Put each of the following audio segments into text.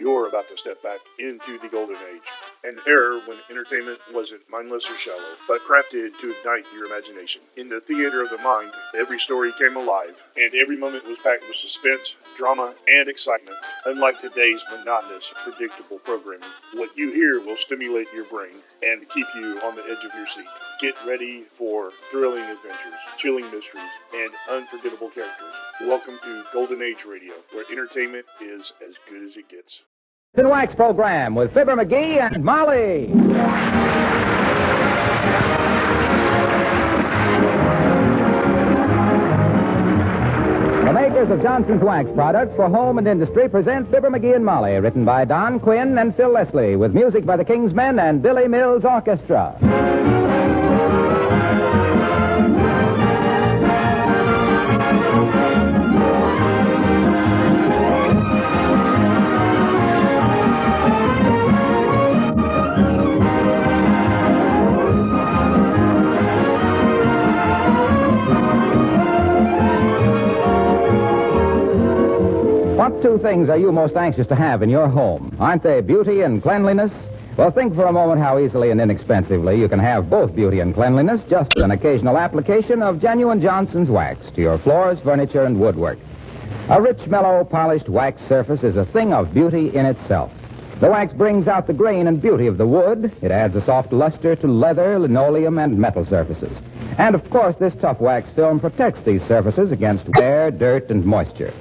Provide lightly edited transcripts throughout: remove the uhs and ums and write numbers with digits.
You're about to step back into the golden age. An era when entertainment wasn't mindless or shallow, but crafted to ignite your imagination. In the theater of the mind, every story came alive, and every moment was packed with suspense, drama, and excitement. Unlike today's monotonous, predictable programming, what you hear will stimulate your brain and keep you on the edge of your seat. Get ready for thrilling adventures, chilling mysteries, and unforgettable characters. Welcome to Golden Age Radio, where entertainment is as good as it gets. The Wax program with Fibber McGee and Molly. The makers of Johnson's Wax products for home and industry present Fibber McGee and Molly, written by Don Quinn and Phil Leslie, with music by the King's Men and Billy Mills Orchestra. What two things are you most anxious to have in your home? Aren't they beauty and cleanliness? Well, think for a moment how easily and inexpensively you can have both beauty and cleanliness just with an occasional application of genuine Johnson's Wax to your floors, furniture, and woodwork. A rich, mellow, polished wax surface is a thing of beauty in itself. The wax brings out the grain and beauty of the wood. It adds a soft luster to leather, linoleum, and metal surfaces. And, of course, this tough wax film protects these surfaces against wear, dirt, and moisture.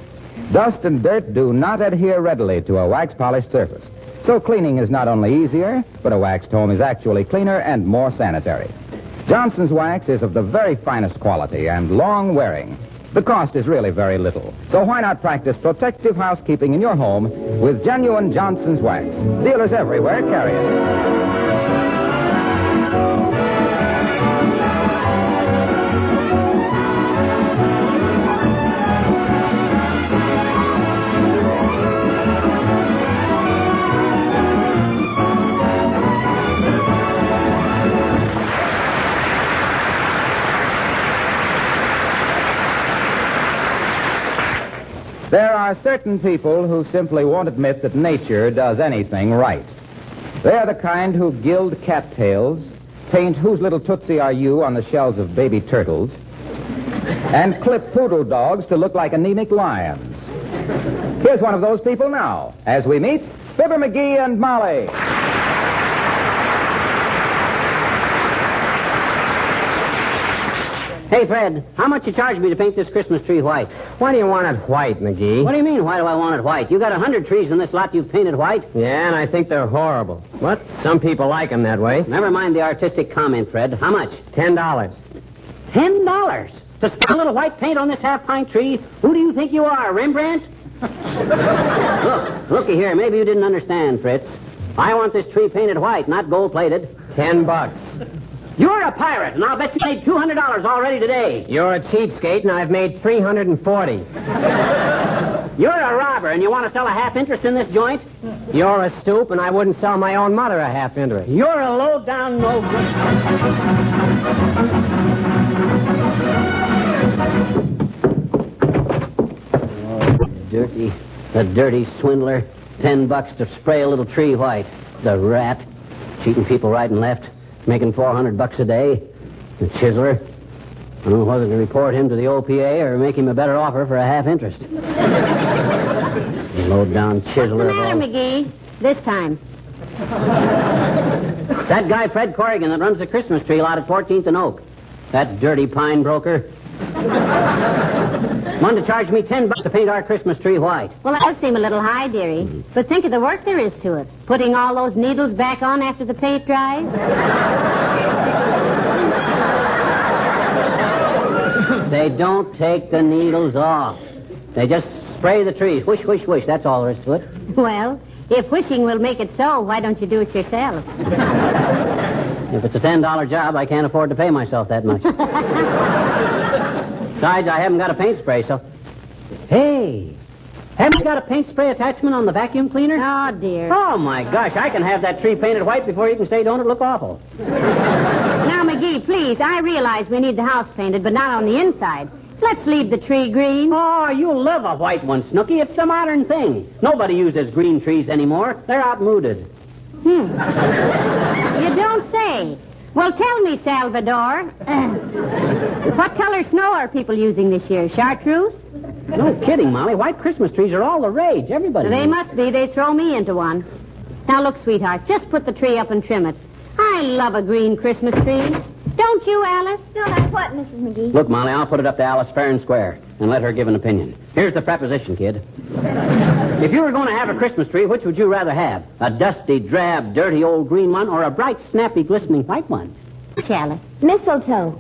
Dust and dirt do not adhere readily to a wax-polished surface. So cleaning is not only easier, but a waxed home is actually cleaner and more sanitary. Johnson's Wax is of the very finest quality and long-wearing. The cost is really very little. So why not practice protective housekeeping in your home with genuine Johnson's Wax? Dealers everywhere carry it. There are certain people who simply won't admit that nature does anything right. They are the kind who gild cattails, paint Whose Little Tootsie Are You on the shells of baby turtles, and clip poodle dogs to look like anemic lions. Here's one of those people now, as we meet Fibber McGee and Molly. Hey, Fred, how much you charge me to paint this Christmas tree white? Why do you want it white, McGee? What do you mean, why do I want it white? You got 100 trees in this lot you've painted white. Yeah, and I think they're horrible. But some people like them that way. Never mind the artistic comment, Fred. How much? $10. $10? To spray a little white paint on this half-pint tree? Who do you think you are, Rembrandt? Looky here. Maybe you didn't understand, Fritz. I want this tree painted white, not gold-plated. $10. You're a pirate, and I'll bet you made $200 already today. You're a cheapskate, and I've made $340. You're a robber, and you want to sell a half interest in this joint? You're a stoop, and I wouldn't sell my own mother a half interest. You're a low-down no-good. The dirty swindler. $10 to spray a little tree white. The rat. Cheating people right and left. Making $400 a day. The chiseler. I don't know whether to report him to the OPA or make him a better offer for a half interest. The low-down chiseler. What's the matter, McGee? This time. It's that guy, Fred Corrigan, that runs the Christmas tree lot at 14th and Oak. That dirty pine broker. Wanted to charge me $10 to paint our Christmas tree white. Well, that does seem a little high, dearie. But think of the work there is to it. Putting all those needles back on after the paint dries. They don't take the needles off. They just spray the trees. Whoosh, whoosh, whoosh. That's all there is to it. Well, if wishing will make it so, why don't you do it yourself? If it's a $10 job, I can't afford to pay myself that much. Besides, I haven't got a paint spray, so... Hey! Haven't you got a paint spray attachment on the vacuum cleaner? Oh, dear. Oh, my gosh, I can have that tree painted white before you can say, don't it look awful? Now, McGee, please, I realize we need the house painted, but not on the inside. Let's leave the tree green. Oh, you'll love a white one, Snooky. It's the modern thing. Nobody uses green trees anymore. They're outmoded. You don't say. Well, tell me, Salvador. What color snow are people using this year? Chartreuse? No kidding, Molly. White Christmas trees are all the rage. Everybody. They knows. must be. They throw me into one. Now, look, sweetheart, just put the tree up and trim it. I love a green Christmas tree. Don't you, Alice? No, that's what, Mrs. McGee? Look, Molly, I'll put it up to Alice fair and square and let her give an opinion. Here's the proposition, kid. If you were going to have a Christmas tree, which would you rather have? A dusty, drab, dirty old green one or a bright, snappy, glistening white one? Alice. Mistletoe.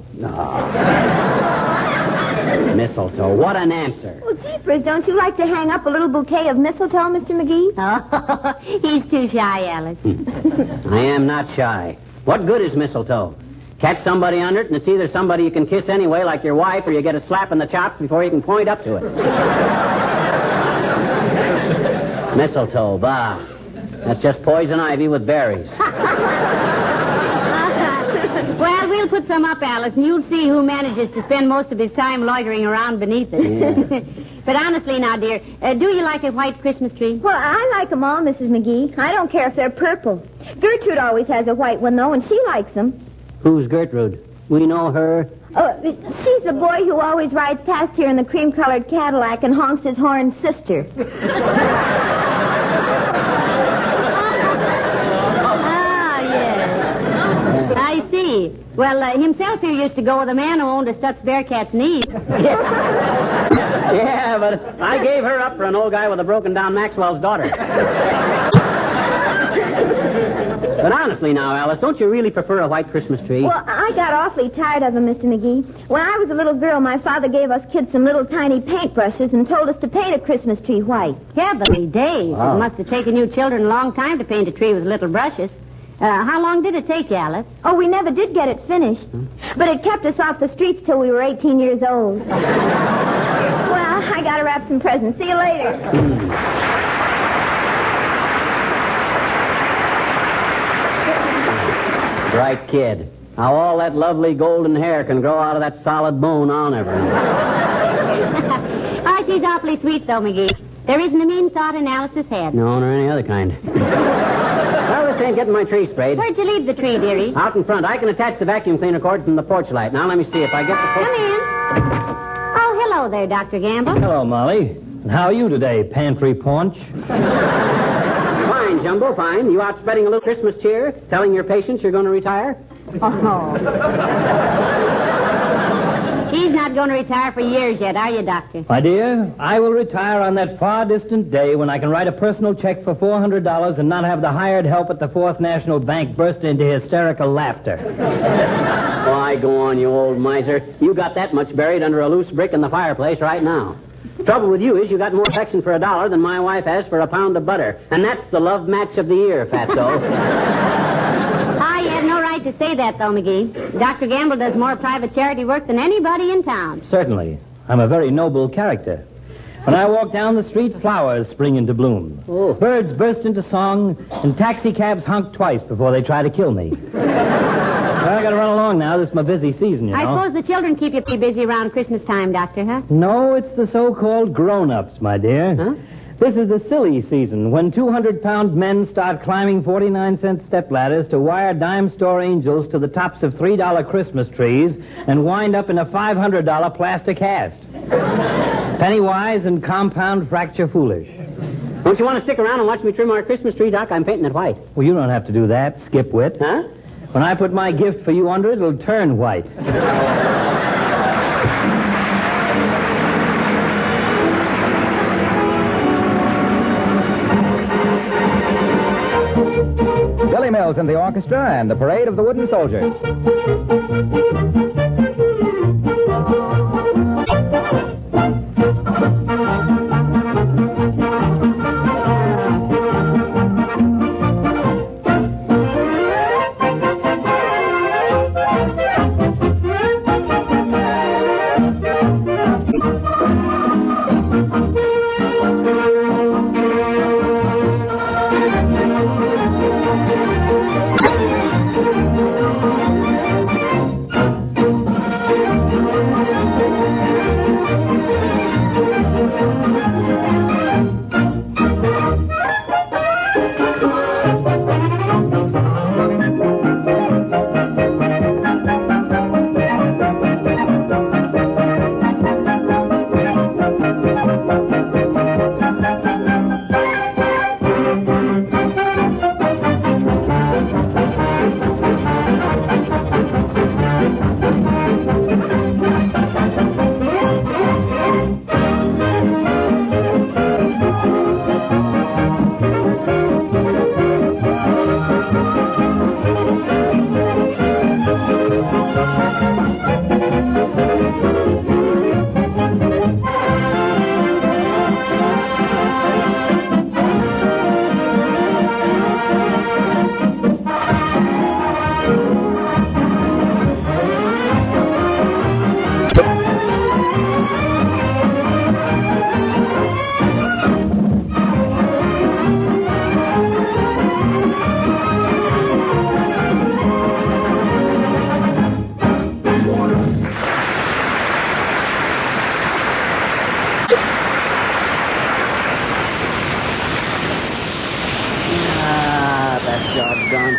Mistletoe. What an answer. Well, jeepers, don't you like to hang up a little bouquet of mistletoe, Mr. McGee? Oh, he's too shy, Alice. I am not shy. What good is mistletoe? Catch somebody under it, and it's either somebody you can kiss anyway, like your wife, or you get a slap in the chops before you can point up to it. Mistletoe, bah. That's just poison ivy with berries. Well, we'll put some up, Alice, and you'll see who manages to spend most of his time loitering around beneath it. Yeah. But honestly now, dear, do you like a white Christmas tree? Well, I like them all, Mrs. McGee. I don't care if they're purple. Gertrude always has a white one, though, and she likes them. Who's Gertrude? We know her. Oh, she's the boy who always rides past here in the cream-colored Cadillac and honks his horn, sister. I see. Well, himself here used to go with a man who owned a Stutz Bearcat's knees. Yeah, but I gave her up for an old guy with a broken-down Maxwell's daughter. But honestly now, Alice, don't you really prefer a white Christmas tree? Well, I got awfully tired of them, Mr. McGee. When I was a little girl, my father gave us kids some little tiny paintbrushes and told us to paint a Christmas tree white. Heavenly days. Wow. It must have taken you children a long time to paint a tree with little brushes. How long did it take you, Alice? Oh, we never did get it finished. But it kept us off the streets till we were 18 years old. Well, I gotta wrap some presents. See you later. Bright kid. How all that lovely golden hair can grow out of that solid bone, I'll never know. Oh, she's awfully sweet, though, McGee. There isn't a mean thought in Alice's head. No, nor any other kind. Well, this ain't getting my tree sprayed. Where'd you leave the tree, dearie? Out in front. I can attach the vacuum cleaner cord from the porch light. Now, let me see if I get the... Come in. Oh, hello there, Dr. Gamble. Hello, Molly. And how are you today, pantry paunch? Fine, Jumbo, fine. You out spreading a little Christmas cheer, telling your patients you're going to retire? Oh. He's not going to retire for years yet, are you, Doctor? My dear, I will retire on that far distant day when I can write a personal check for $400 and not have the hired help at the Fourth National Bank burst into hysterical laughter. Why, go on, you old miser. You got that much buried under a loose brick in the fireplace right now. Trouble with you is you got more affection for $1 than my wife has for a pound of butter. And that's the love match of the year, Fatso. I have no right to say that, though, McGee. Dr. Gamble does more private charity work than anybody in town. Certainly. I'm a very noble character. When I walk down the street, flowers spring into bloom. Oh. Birds burst into song, and taxicabs honk twice before they try to kill me. Well, I gotta run along now. This is my busy season, you know. I suppose the children keep you pretty busy around Christmas time, Doctor, huh? No, it's the so-called grown-ups, my dear. Huh? This is the silly season, when 200-pound men start climbing 49-cent stepladders to wire dime store angels to the tops of $3 Christmas trees and wind up in a $500 plastic cast. Penny-wise and compound fracture foolish. Don't you want to stick around and watch me trim our Christmas tree, Doc? I'm painting it white. Well, you don't have to do that, skipwit. Huh? When I put my gift for you under it, it'll turn white. Billy Mills in the orchestra and the Parade of the Wooden Soldiers.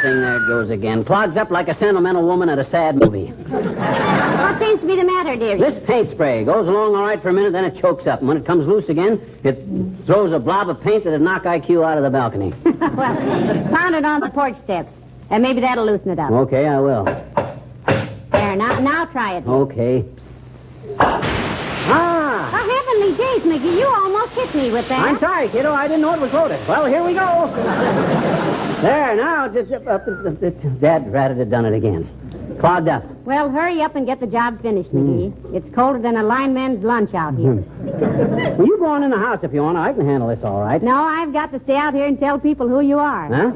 thing, there it goes again. Clogs up like a sentimental woman at a sad movie. What seems to be the matter, dearie? This paint spray goes along all right for a minute, then it chokes up. And when it comes loose again, it throws a blob of paint that'd knock IQ out of the balcony. Well, pound it on the porch steps. And maybe that'll loosen it up. Okay, I will. There, now try it. Okay. Ah! Oh, heavenly days, McGee. You almost hit me with that. I'm sorry, kiddo. I didn't know it was loaded. Well, here we go. There, now. Dad ratted had done it again. Clogged up. Well, hurry up and get the job finished, McGee. It's colder than a lineman's lunch out here. Well, you go on in the house if you want. I can handle this all right. No, I've got to stay out here and tell people who you are. Huh?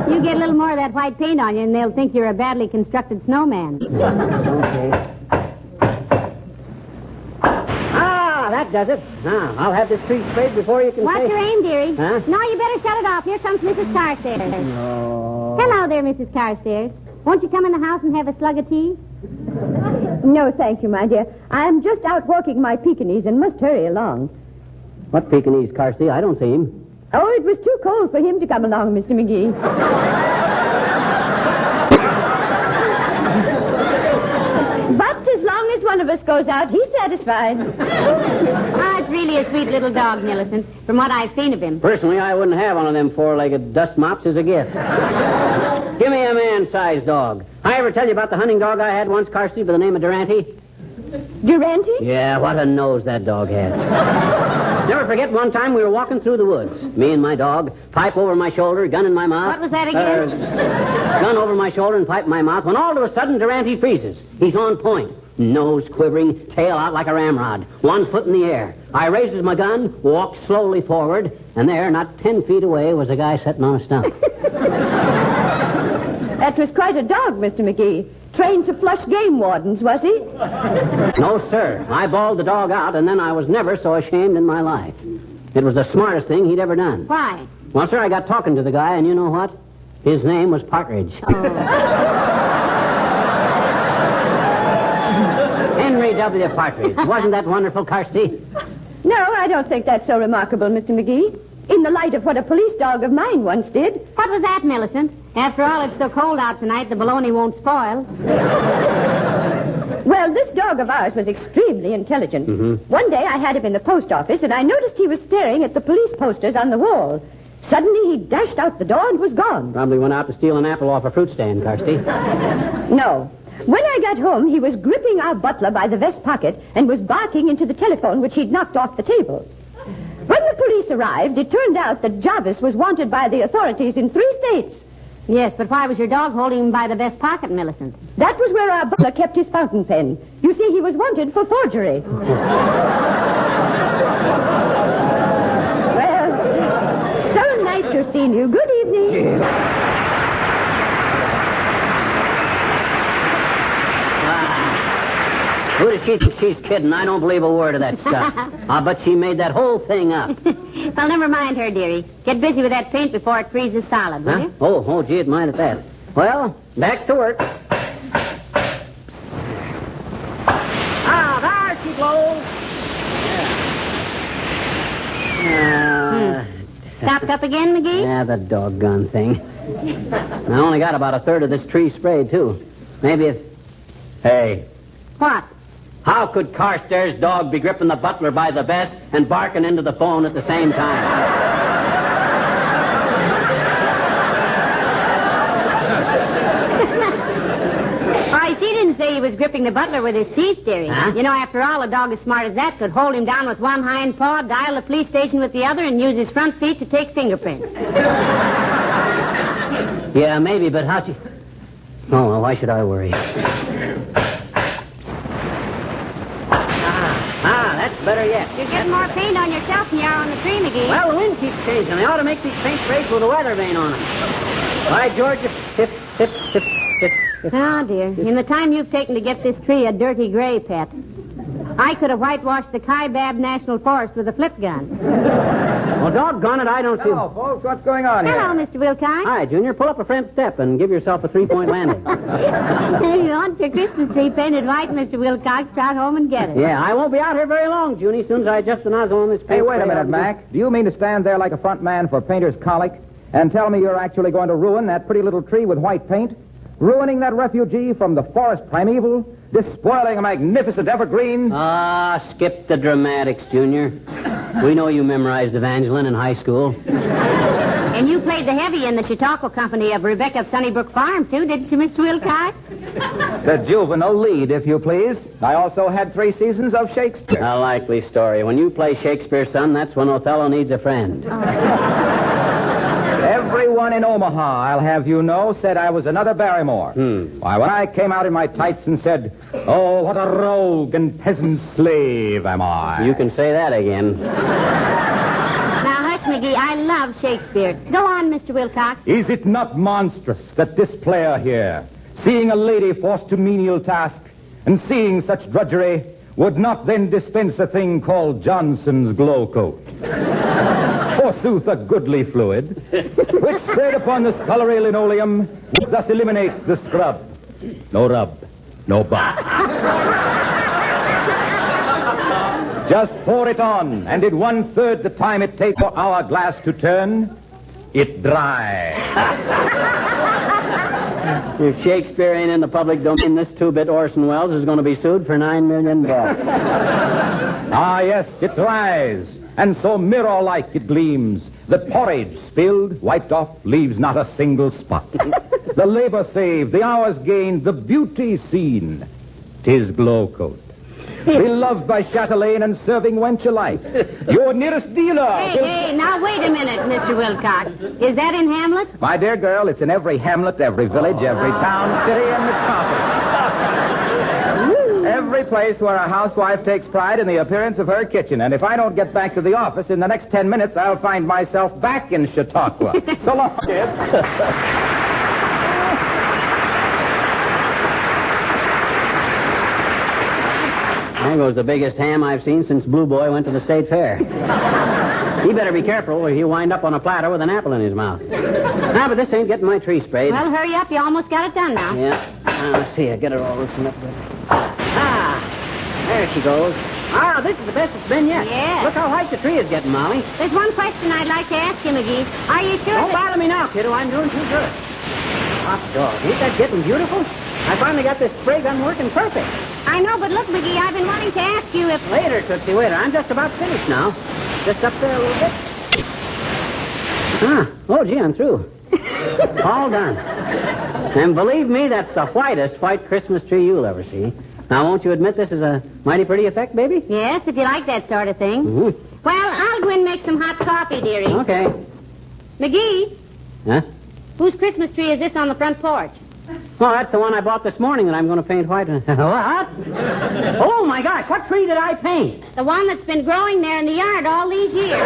You get a little more of that white paint on you, and they'll think you're a badly constructed snowman. Okay. Ah, that does it. Now, I'll have this tree sprayed before you can Watch say... your aim, dearie. Huh? No, you better shut it off. Here comes Mrs. Carstairs. Oh. Hello there, Mrs. Carstairs. Won't you come in the house and have a slug of tea? No, thank you, my dear. I'm just out walking my Pekingese and must hurry along. What Pekingese, Carsey? I don't see him. Oh, it was too cold for him to come along, Mr. McGee. But as long as one of us goes out, he's satisfied. Ah, it's really a sweet little dog, Millicent, from what I've seen of him. Personally, I wouldn't have one of them four-legged dust mops as a gift. Give me a man-sized dog. I ever tell you about the hunting dog I had once, Carsey, by the name of Durante? Durante? Yeah, what a nose that dog had. Never forget one time we were walking through the woods. Me and my dog, pipe over my shoulder, gun in my mouth. What was that again? Gun over my shoulder and pipe in my mouth, when all of a sudden Durante freezes. He's on point. Nose quivering, tail out like a ramrod. 1 foot in the air. I raises my gun, walks slowly forward, and there, not 10 feet away, was a guy sitting on a stump. That was quite a dog, Mr. McGee. Trained to flush game wardens, was he? No, sir. I bawled the dog out, and then I was never so ashamed in my life. It was the smartest thing he'd ever done. Why? Well, sir, I got talking to the guy, and you know what? His name was Partridge. Henry W. Partridge. Wasn't that wonderful, Carsey? No, I don't think that's so remarkable, Mr. McGee. In the light of what a police dog of mine once did. What was that, Millicent? After all, it's so cold out tonight, the bologna won't spoil. Well, this dog of ours was extremely intelligent. Mm-hmm. One day I had him in the post office, and I noticed he was staring at the police posters on the wall. Suddenly, he dashed out the door and was gone. Probably went out to steal an apple off a fruit stand, Carsey. No. When I got home, he was gripping our butler by the vest pocket and was barking into the telephone, which he'd knocked off the table. When the police arrived, it turned out that Jarvis was wanted by the authorities in 3 states. Yes, but why was your dog holding him by the vest pocket, Millicent? That was where our butler kept his fountain pen. You see, he was wanted for forgery. Well, so nice to have seen you. Good evening. Who does she think she's kidding? I don't believe a word of that stuff. I'll bet she made that whole thing up. Well, never mind her, dearie. Get busy with that paint before it freezes solid, will Huh? you? Oh, gee, it might at that. Well, back to work. Ah, there she blows. Stopped up again, McGee? Yeah, the doggone thing. I only got about a third of this tree sprayed, too. Maybe if... Hey, What? how could Carstairs' dog be gripping the butler by the vest and barking into the phone at the same time? Why, she didn't say he was gripping the butler with his teeth, dearie. Huh? You know, after all, a dog as smart as that could hold him down with one hind paw, dial the police station with the other, and use his front feet to take fingerprints. Yeah, maybe, but how she... Oh, well, why should I worry? That's better yet. You're getting more paint on yourself than you are on the tree, McGee. Well, the wind keeps changing. They ought to make these paint sprays with a weather vane on them. By George, hip. Oh, dear. In the time you've taken to get this tree a dirty gray, Pet, I could have whitewashed the Kaibab National Forest with a flip gun. Well, doggone it, I don't see... Hello, folks. What's going on here? Hello, Mr. Wilcox. Hi, Junior. Pull up a front step and give yourself a 3-point landing. You want your Christmas tree painted white, Mr. Wilcox? Trot home and get it. Yeah, I won't be out here very long, Junie. As soon as I adjust the nozzle on this paint Hey, wait a spray, minute, I'll be- Mac. Do you mean to stand there like a front man for painter's colic? and tell me you're actually going to ruin that pretty little tree with white paint? Ruining that refugee from the forest primeval? Despoiling a magnificent evergreen? Ah, skip the dramatics, Junior. We know you memorized Evangeline in high school. And you played the heavy in the Chautauqua Company of Rebecca of Sunnybrook Farm, too, didn't you, Mr. Wilcox? The juvenile lead, if you please. I also had 3 seasons of Shakespeare. A likely story. When you play Shakespeare, son, that's when Othello needs a friend. Everyone in Omaha, I'll have you know, said I was another Barrymore. Why, when I came out in my tights and said, "Oh, what a rogue and peasant slave am I." You can say that again. Now, hush, McGee, I love Shakespeare. Go on, Mr. Wilcox. Is it not monstrous that this player here, seeing a lady forced to menial task and seeing such drudgery, would not then dispense a thing called Johnson's glow coat? Forsooth, a goodly fluid, which spread upon the scullery linoleum would thus eliminate the scrub. No rub, no bump. Just pour it on, and in 1/3 the time it takes for our glass to turn, it dries. If Shakespeare ain't in the public domain, this 2-bit Orson Welles is going to be sued for $9 million. Ah, yes, it dries, and so mirror-like it gleams. The porridge spilled, wiped off, leaves not a single spot. The labor saved, the hours gained, the beauty seen. 'Tis glow coat. Beloved by chatelaine and serving wench alike. Your nearest dealer. Hey, now wait a minute, Mr. Wilcox. Is that in Hamlet? My dear girl, it's in every hamlet, every village, every town, city, and metropolis. Every place where a housewife takes pride in the appearance of her kitchen. And if I don't get back to the office in the next 10 minutes, I'll find myself back in Chautauqua. So long, kid. There goes the biggest ham I've seen since Blue Boy went to the state fair. He better be careful or he'll wind up on a platter with an apple in his mouth. Now, but this ain't getting my tree sprayed. Well, hurry up. You almost got it done now. Yeah. Let's see. I get her all loosened up. Ah, there she goes. Ah, this is the best it's been yet. Yeah. Look how high the tree is getting, Molly. There's one question I'd like to ask you, McGee. Are you sure Don't bother me now, kiddo. I'm doing too good. Hot dog. Ain't that getting beautiful? I finally got this spray gun working perfect. I know, but look, McGee, I've been wanting to ask you if... Later, Tootsie, later. I'm just about finished now. Just up there a little bit. Ah, oh, gee, I'm through. All done. And believe me, that's the whitest white Christmas tree you'll ever see. Now, won't you admit this is a mighty pretty effect, baby? Yes, if you like that sort of thing. Mm-hmm. Well, I'll go and make some hot coffee, dearie. Okay. McGee, Huh? whose Christmas tree is this on the front porch? Oh, that's the one I bought this morning that I'm going to paint white. What? Oh, my gosh, what tree did I paint? The one that's been growing there in the yard all these years.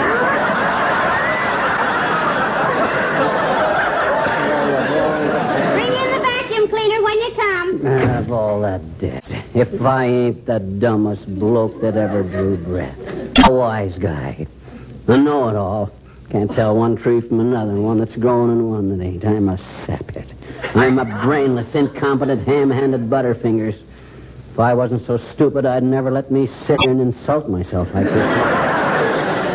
Bring in the vacuum cleaner when you come. Of all that dead. If I ain't the dumbest bloke that ever drew breath. A wise guy. A know-it-all. Can't tell one tree from another, one that's growing and one that ain't. I'm a sapit. I'm a brainless, incompetent, ham-handed butterfingers. If I wasn't so stupid, I'd never let me sit here and insult myself like this.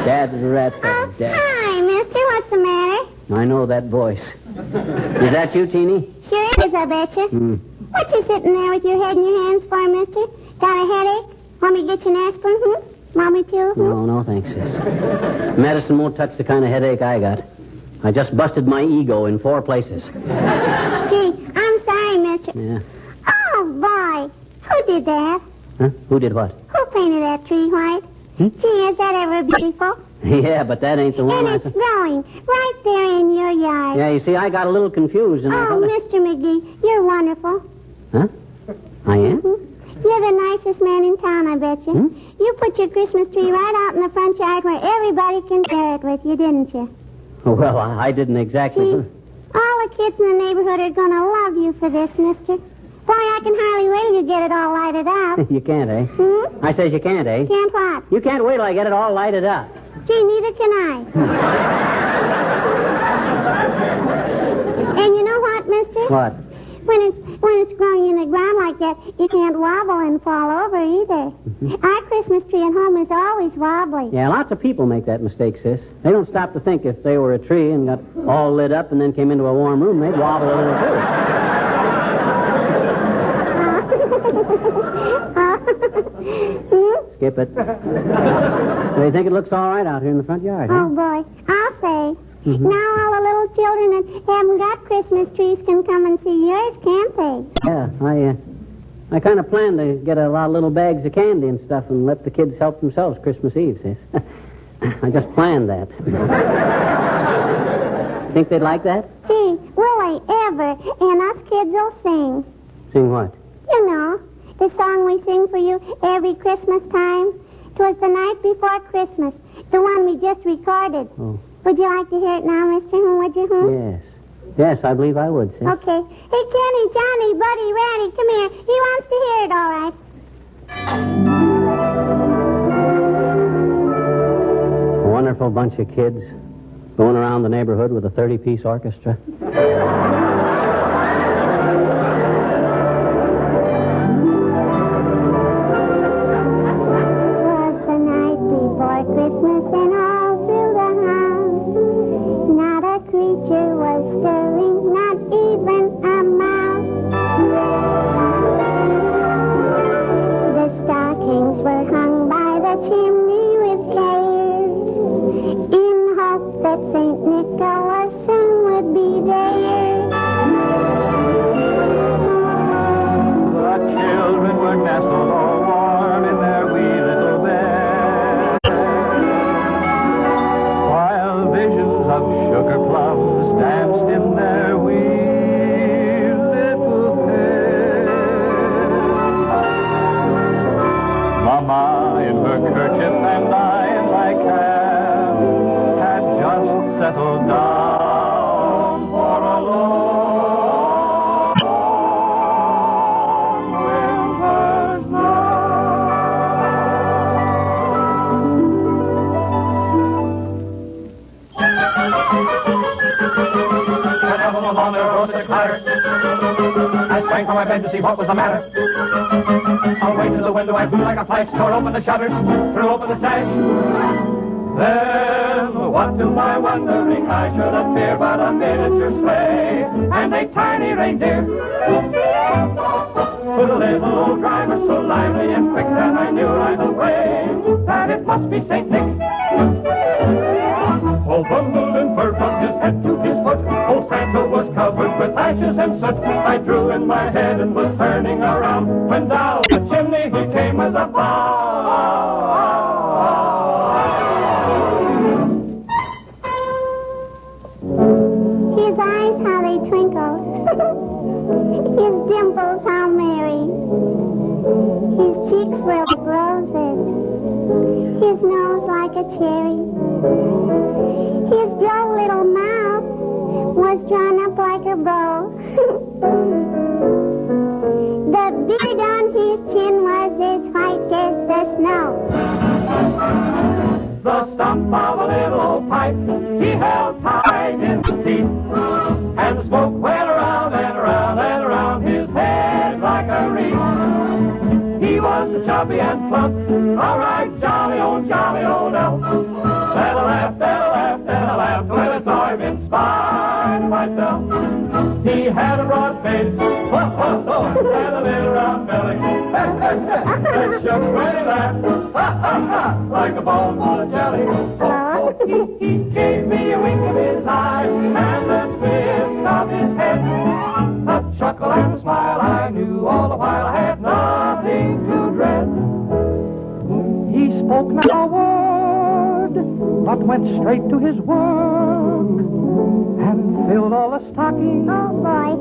Dad rat the dad. Hi, mister. What's the matter? I know that voice. Is that you, Teeny? Sure it is, I betcha. What you sitting there with your head in your hands for, mister? Got a headache? Want me to get you an aspirin, Want me to? No, thanks, sis. Medicine won't touch the kind of headache I got. I just busted my ego in 4 places. Gee, I'm sorry, mister. Yeah. Oh, boy. Who did that? Huh? Who did what? Who painted that tree white? Gee, is that ever beautiful? Yeah, but that ain't the one. And it's growing right there in your yard. Yeah, you see, I got a little confused. And I Oh, thought Mr. McGee, you're wonderful. Huh? I am? You're the nicest man in town, I bet you. You put your Christmas tree right out in the front yard where everybody can share it with you, didn't you? Well, I didn't exactly. Gee, all the kids in the neighborhood are going to love you for this, mister. Boy, I can hardly wait till you get it all lighted up. You can't, eh? I says you can't, eh? Can't what? You can't wait till I get it all lighted up. Gee, neither can I. And you know what, mister? What? When it's it's growing in the ground like that, it can't wobble and fall over either. Our Christmas tree at home is always wobbly. Yeah, lots of people make that mistake, sis. They don't stop to think if they were a tree and got all lit up and then came into a warm room, they'd wobble a little too. Skip it. They think it looks all right out here in the front yard, huh? Oh, boy. I'll say. Now all the little children that haven't got Christmas trees can come and see yours, can't they? Yeah, I kind of planned to get a lot of little bags of candy and stuff and let the kids help themselves Christmas Eve, sis. I just planned that. Think they'd like that? Gee, will they ever? And us kids will sing. Sing what? You know, the song we sing for you every Christmas time. 'Twas the night before Christmas, the one we just recorded. Oh. Would you like to hear it now, Mr. Would you? Yes. Yes, I believe I would, sis. Okay. Hey, Kenny, Johnny, Buddy, Randy, come here. He wants to hear it, all right. A wonderful bunch of kids going around the neighborhood with a 30-piece orchestra. I sprang from my bed to see what was the matter. Away to the window I flew like a flash, tore open the shutters, threw open the sash. Then, what to my wondering I should appear but a miniature sleigh and a tiny reindeer. With a little old driver so lively and quick that I knew right away that it must be St. Nick. All bundled in fur from his head to his foot, old Santa was covered with ashes and soot. I drew in my head and was turning around when down the chimney he came with a His eyes, how they twinkle. His dimples, how merry. His cheeks were like roses. His nose like a cherry. His droll little mouth was drawn up like a bow. The beard on his chin was as white as the snow. The stump of a little old pipe he held tight in his teeth, and the smoke went around and around and around his head like a wreath. He was so chubby and plump, all right, jolly old elf. Then I laughed when I saw him in spite of myself. He had a broad face, and a little round belly. That shook when he laughed, like a bowl full of jelly. He gave me a wink of his eye and a twist of his head. A chuckle and a smile I knew all the while I had nothing to dread. He spoke not a word, but went straight to his work and filled all the stockings. Oh, boy.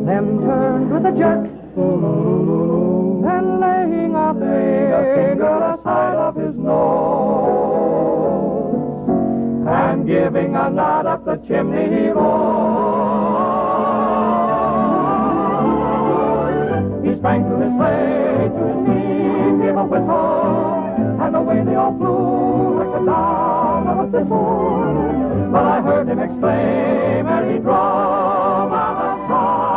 Then turned with a jerk, and laying a finger aside of his nose, and giving a nod up the chimney he rolled. He sprang to his sleigh, to his feet, gave a whistle, and away they all flew like the down of a thistle. But I heard him exclaim as he drove on the side.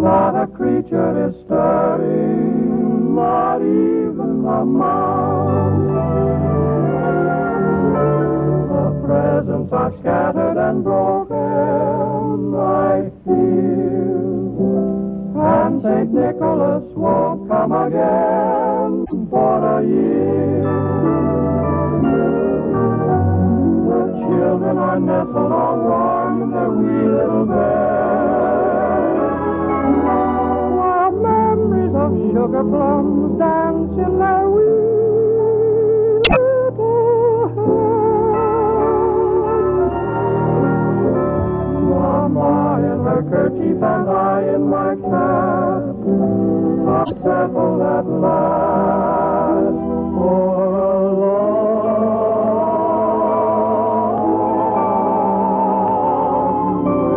Not a creature is stirring, not even a mouse. The presents are scattered and broken, I fear. And St. Nicholas won't come again for a year. The children are nestled all warm in their wee little beds, while memories of sugar plums dance in their wee little heads. Mama in her kerchief and I in my cap are settled at last for a long winter's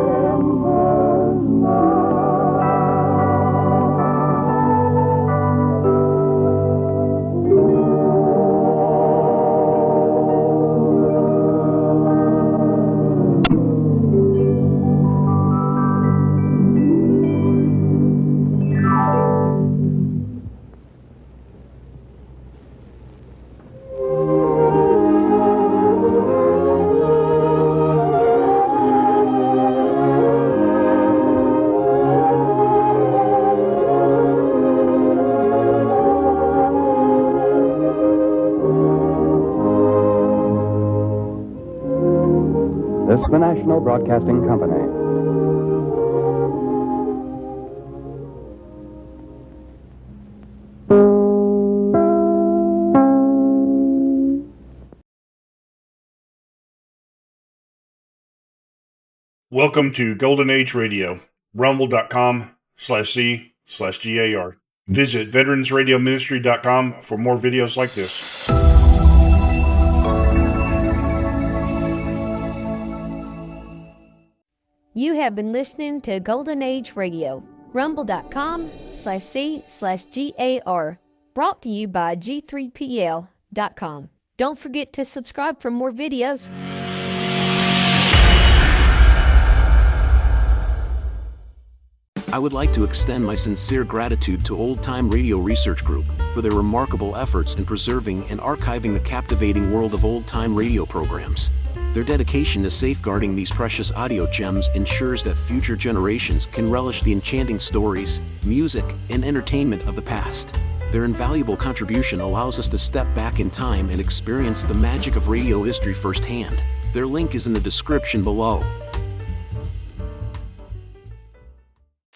This is the National Broadcasting Company. Welcome to Golden Age Radio, rumble.com/C/GAR. Visit veteransradioministry.com for more videos like this. You have been listening to Golden Age Radio, rumble.com/C/GAR, brought to you by G3PL.com. Don't forget to subscribe for more videos. I would like to extend my sincere gratitude to Old Time Radio Research Group for their remarkable efforts in preserving and archiving the captivating world of old time radio programs. Their dedication to safeguarding these precious audio gems ensures that future generations can relish the enchanting stories, music, and entertainment of the past. Their invaluable contribution allows us to step back in time and experience the magic of radio history firsthand. Their link is in the description below.